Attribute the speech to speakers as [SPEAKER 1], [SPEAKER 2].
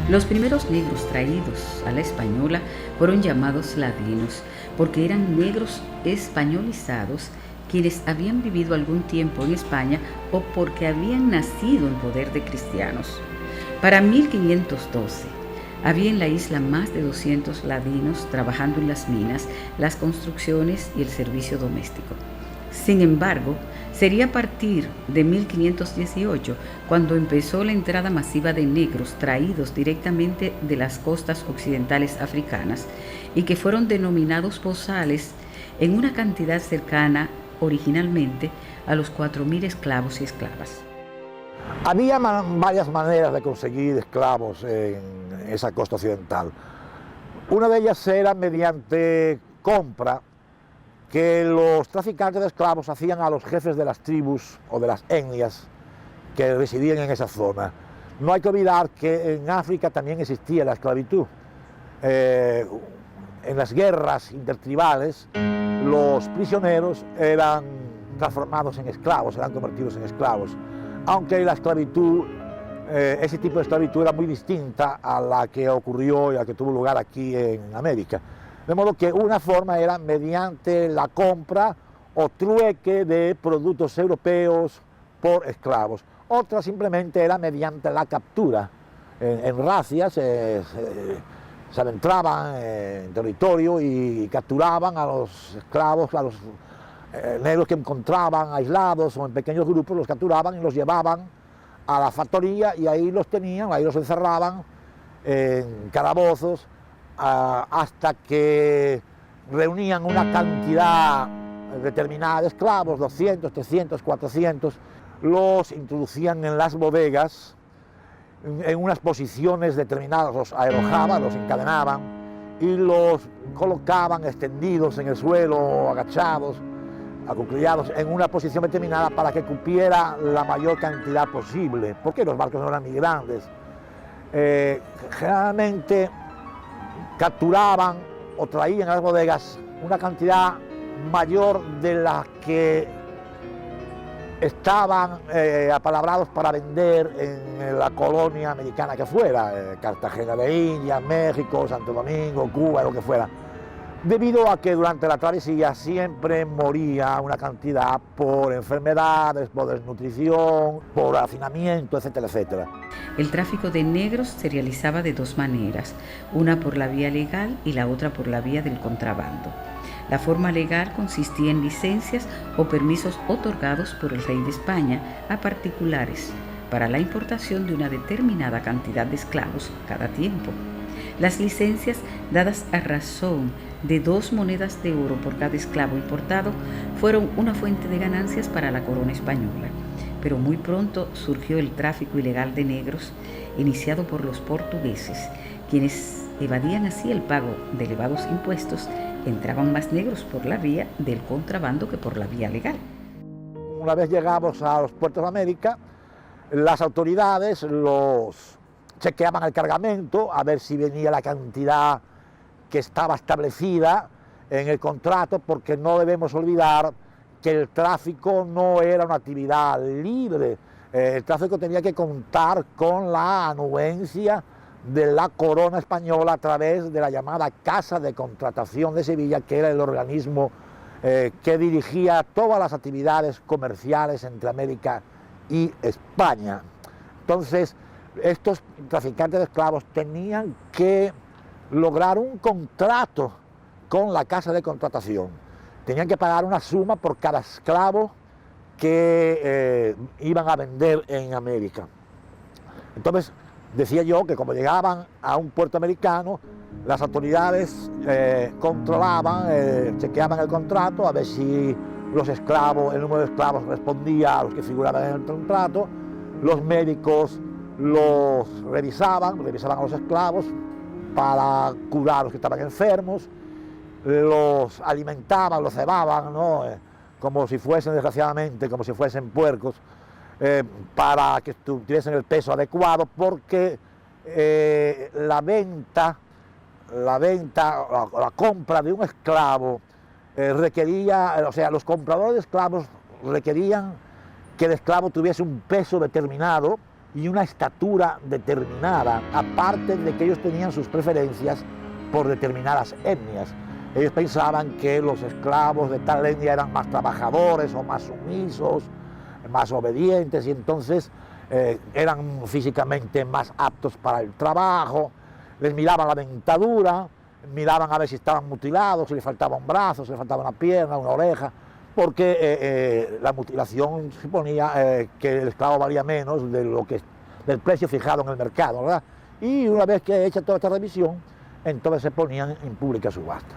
[SPEAKER 1] Los primeros negros traídos a la española fueron llamados ladinos porque eran negros españolizados quienes habían vivido algún tiempo en España o porque habían nacido en poder de cristianos. Para 1512, había en la isla más de 200 ladinos trabajando en las minas, las construcciones y el servicio doméstico. Sin embargo, sería a partir de 1518 cuando empezó la entrada masiva de negros traídos directamente de las costas occidentales africanas y que fueron denominados bozales en una cantidad cercana originalmente a los 4.000 esclavos y esclavas.
[SPEAKER 2] Había varias maneras de conseguir esclavos en esa costa occidental. Una de ellas era mediante compra que los traficantes de esclavos hacían a los jefes de las tribus o de las etnias que residían en esa zona. No hay que olvidar que en África también existía la esclavitud. En las guerras intertribales, los prisioneros eran transformados en esclavos, eran convertidos en esclavos. Aunque la esclavitud, ese tipo de esclavitud era muy distinta a la que ocurrió y a la que tuvo lugar aquí en América. De modo que una forma era mediante la compra o trueque de productos europeos por esclavos. Otra simplemente era mediante la captura. En racias se adentraban en territorio y capturaban a los esclavos, a los negros que encontraban aislados o en pequeños grupos, los capturaban y los llevaban a la factoría y ahí los tenían, ahí los encerraban en calabozos hasta que reunían una cantidad determinada de esclavos, 200, 300, 400, los introducían en las bodegas en unas posiciones determinadas, los aerojaban, los encadenaban y los colocaban extendidos en el suelo, agachados, acuclillados en una posición determinada para que cupiera la mayor cantidad posible, porque los barcos no eran muy grandes. Generalmente capturaban o traían a las bodegas una cantidad mayor de la que estaban apalabrados para vender en la colonia americana que fuera, Cartagena de Indias, México, Santo Domingo, Cuba, lo que fuera, debido a que durante la travesía siempre moría una cantidad por enfermedades, por desnutrición, por hacinamiento, etcétera, etcétera.
[SPEAKER 1] El tráfico de negros se realizaba de dos maneras, una por la vía legal y la otra por la vía del contrabando. La forma legal consistía en licencias o permisos otorgados por el rey de España a particulares para la importación de una determinada cantidad de esclavos cada tiempo. Las licencias, dadas a razón de 2 monedas de oro por cada esclavo importado, fueron una fuente de ganancias para la corona española. Pero muy pronto surgió el tráfico ilegal de negros, iniciado por los portugueses, quienes evadían así el pago de elevados impuestos. Entraban más negros por la vía del contrabando que por la vía legal.
[SPEAKER 2] Una vez llegamos a los puertos de América, las autoridades los chequeaban el cargamento a ver si venía la cantidad que estaba establecida en el contrato, porque no debemos olvidar que el tráfico no era una actividad libre. El tráfico tenía que contar con la anuencia de la corona española a través de la llamada Casa de Contratación de Sevilla, que era el organismo que dirigía todas las actividades comerciales entre América y España. Entonces, estos traficantes de esclavos tenían que lograr un contrato con la Casa de Contratación. Tenían que pagar una suma por cada esclavo que iban a vender en América. Entonces, decía yo que como llegaban a un puerto americano, las autoridades controlaban, chequeaban el contrato a ver si los esclavos, el número de esclavos respondía a los que figuraban en el contrato. Los médicos los revisaban a los esclavos para curar a los que estaban enfermos, los alimentaban, los cebaban, ¿no? Como si fuesen, desgraciadamente, como si fuesen puercos, para que tuviesen el peso adecuado, porque la compra de un esclavo requería, o sea, los compradores de esclavos requerían que el esclavo tuviese un peso determinado y una estatura determinada, aparte de que ellos tenían sus preferencias por determinadas etnias. Ellos pensaban que los esclavos de tal etnia eran más trabajadores o más sumisos, más obedientes, y entonces eran físicamente más aptos para el trabajo. Les miraban la dentadura, miraban a ver si estaban mutilados, si les faltaba un brazo, si les faltaba una pierna, una oreja, porque la mutilación suponía que el esclavo valía menos del precio fijado en el mercado, ¿verdad? Y una vez que hecha toda esta revisión, entonces se ponían en pública subasta.